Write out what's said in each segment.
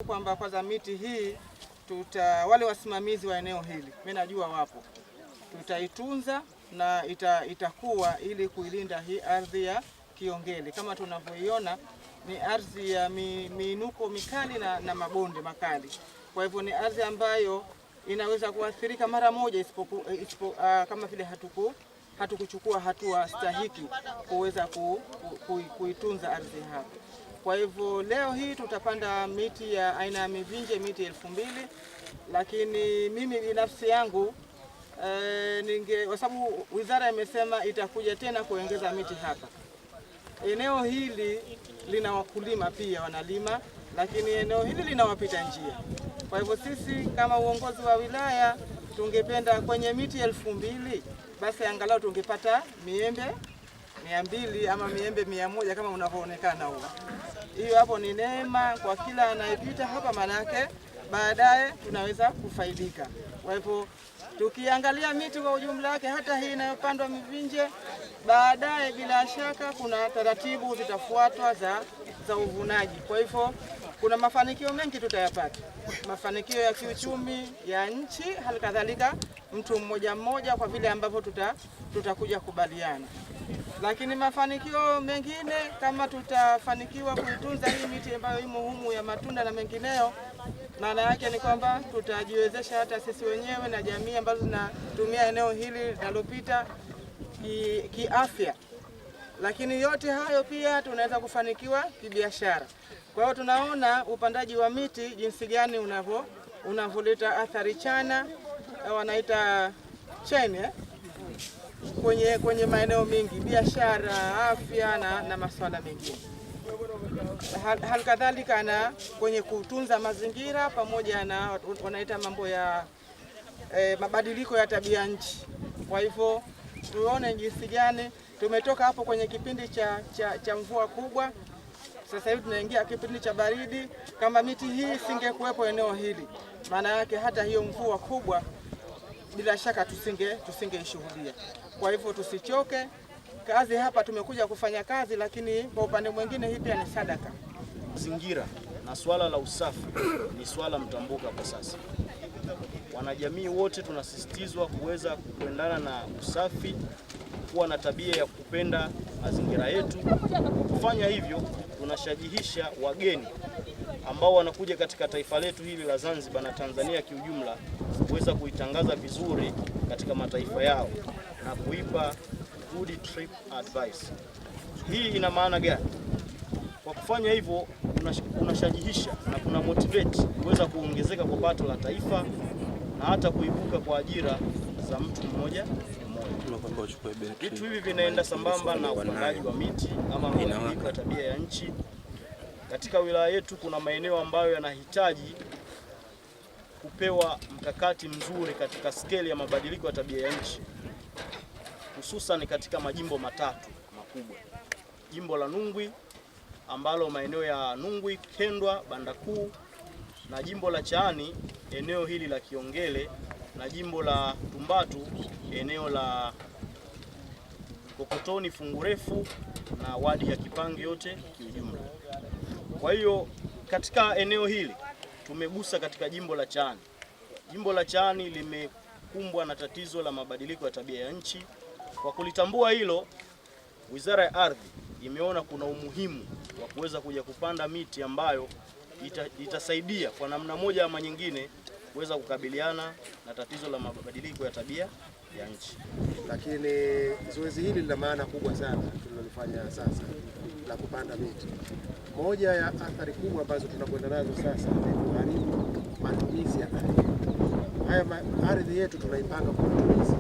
Kwamba kwanza miti hii wale wasimamizi wa eneo hili mimi najua wapo, tutaitunza na itakuwa ili kuilinda hii ardhi ya Kiongele. Kama tunavyoiona ni ardhi ya miinuko mikali na mabonde makali, kwa hivyo ni ardhi ambayo inaweza kuathirika mara moja kama vile hatukuchukua hatua stahiki kuweza kuitunza ardhi hapa. Kwa hivyo leo hii tutapanda miti ya aina ya mivinje, miti 2000, lakini mimi binafsi yangu kwa sababu wizara imesema itakuja tena kuongeza miti hapa. Eneo hili lina wakulima pia wanalima, lakini eneo hili lina wapita njia. Kwa hivyo sisi kama uongozi wa wilaya tungependa kwenye miti 2000 basi angalau tungepata miembe 200 ama miembe 100 kama unavyoonekana huko. Hiyo hapo ni neema kwa kila anayepita hapa, manake baadaye tunaweza kufaidika. Kwa hivyo tukiangalia miti kwa ujumla wake, hata hii inayopandwa mivinje, baadaye bila shaka kuna taratibu zitafuatwa za uvunaji. Kwa hivyo kuna mafanikio mengi tutayapata, mafanikio ya kiuchumi ya nchi, hali kadhalika mtu mmoja mmoja kwa vile ambavyo tutakuja kubaliana. Lakini mafanikio mengine kama tutafanikiwa kuitunza hii miti ambayo imo humu ya matunda na mengineyo, maana yake ni kwamba tutajiwezesha hata sisi wenyewe na jamii ambazo zinatumia eneo hili linalopita kiafya. Lakini yote hayo pia tunaweza kufanikiwa kibiashara. Kwa hiyo tunaona upandaji wa miti jinsi gani unavoleta athari chana, wanaita chain kwenye maeneo mengi, biashara, afya na masuala mengine. Hali kadhalika na kwenye kutunza mazingira pamoja na wanaita mambo ya mabadiliko ya tabia nchi. Kwa hivyo tuone jinsi gani tumetoka hapo kwenye kipindi cha mvua kubwa, sasa hivi tunaingia kipindi cha baridi. Kama miti hii singekuwepo eneo hili, maana yake hata hiyo mvua kubwa bila shaka tusingeishuhudia. Kwa hivyo tusichoke kazi hapa, tumekuja kufanya kazi, lakini kwa upande mwingine hii pia ni sadaka. Mazingira na swala la usafi ni swala mtambuka kwa sasa. Wanajamii wote tunasisitizwa kuweza kuendana na usafi, kuwa na tabia ya kupenda mazingira yetu. Kwa kufanya hivyo tunashajihisha wageni ambao wanakuja katika taifa letu hili la Zanzibar na Tanzania kiujumla kuweza kuitangaza vizuri katika mataifa yao na kuipa good trip advice. Hii ina maana gani? Kwa kufanya hivyo unashajihisha na kuna motivate kuweza kuongezeka kwa pato la taifa na hata kuibuka kwa ajira za mtu mmoja mmoja. Vitu hivi vinaenda sambamba na upandaji wa miti ama mabadiliko ya tabia ya nchi. Katika wilaya yetu kuna maeneo ambayo yanahitaji kupewa mkakati mzuri katika skeli ya mabadiliko ya tabia ya nchi, hususan katika majimbo matatu makubwa. Jimbo la Nungwi ambalo maeneo ya Nungwi, Kendwa, Banda Kuu, na jimbo la Chaani eneo hili la Kiongele, na jimbo la Tumbatu eneo la Kokotoni, Fungurefu na wadi ya Kipange yote kiujumla. Kwa hiyo katika eneo hili tumegusa katika jimbo la Chaani. Jimbo la Chaani limekumbwa na tatizo la mabadiliko ya tabia ya nchi. Kwa kulitambua hilo, Wizara ya Ardhi imeona kuna umuhimu wa kuweza kuja kupanda miti ambayo itasaidia kwa namna moja ama nyingine kuweza kukabiliana na tatizo la mabadiliko ya tabia ya nchi. Lakini zoezi hili lina maana kubwa sana tunalofanya sasa la kupanda miti. Moja ya athari kubwa ambazo tunakwenda nazo sasa ni kuharibu matumizi ya ardhi. Haya ardhi yetu tunaipanga kwa matumizi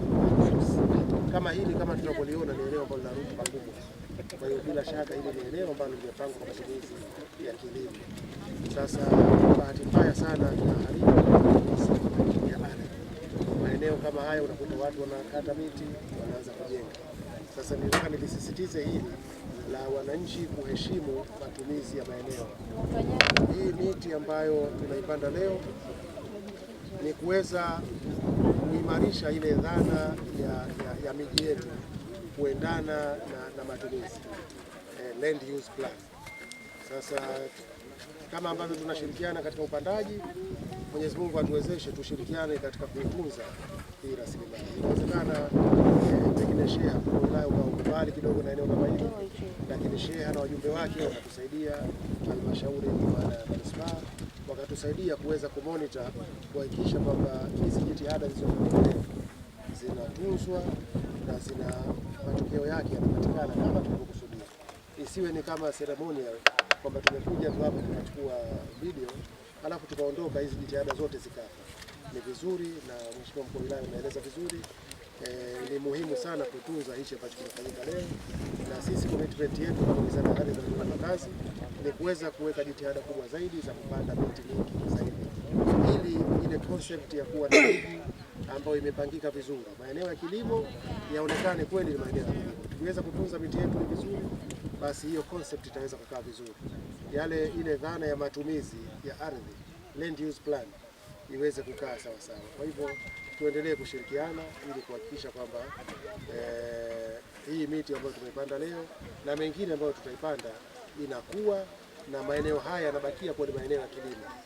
kama hili, kama tunapoliona ni eneo ambalo lina rutuba kubwa. Kwa hiyo bila shaka hili ni eneo ambalo limepangwa kwa matumizi ya kilimo. Sasa bahati mbaya sana tunaharibu matumizi ya ardhi. Maeneo kama haya unakuta watu wanakata miti, wanaanza kujenga. Sasa nilitaka nilisisitize hili la wananchi kuheshimu matumizi ya maeneo. Hii miti ambayo tunaipanda leo ni kuweza kuimarisha ile dhana ya miji yetu kuendana na matumizi, land use plan. Sasa kama ambavyo tunashirikiana katika upandaji, Mwenyezi Mungu atuwezeshe tushirikiane katika kuitunza hii rasilimali. Inawezekana pengine sheha wilaya ukakubali kidogo na eneo kama hili, lakini sheha na wajumbe wake wakatusaidia, halmashauri maana ya manispaa wakatusaidia kuweza kumonita, kuhakikisha kwamba hizi jitihada zilizoendelea zinatunzwa na zina matokeo yake yanapatikana kama tulivyokusudia. Isiwe ni kama ceremonial kwamba tumekuja tu hapa tunachukua video alafu tukaondoka, hizi jitihada zote zikafa. Ni vizuri na Mheshimiwa Mkuu wa Wilaya ameeleza vizuri. Ni muhimu sana kutunza hichi ambacho kinafanyika leo, na sisi commitment yetu kama Wizara ya Ardhi na Nyumba na Makazi ni kuweza kuweka jitihada kubwa zaidi za kupanda miti mingi zaidi, ili ile concept ya kuwa na miji ambayo imepangika vizuri, maeneo ya kilimo yaonekane kweli ni maeneo ya kilimo. Tukiweza kutunza miti yetu vizuri, basi hiyo concept itaweza kukaa vizuri, ile dhana ya matumizi ya ardhi, land use plan, iweze kukaa sawa sawa. Kwa hivyo tuendelee kushirikiana ili kuhakikisha kwamba hii miti ambayo tumepanda leo na mengine ambayo tutaipanda inakuwa na maeneo haya yanabakia kuwa ni maeneo ya kilimo.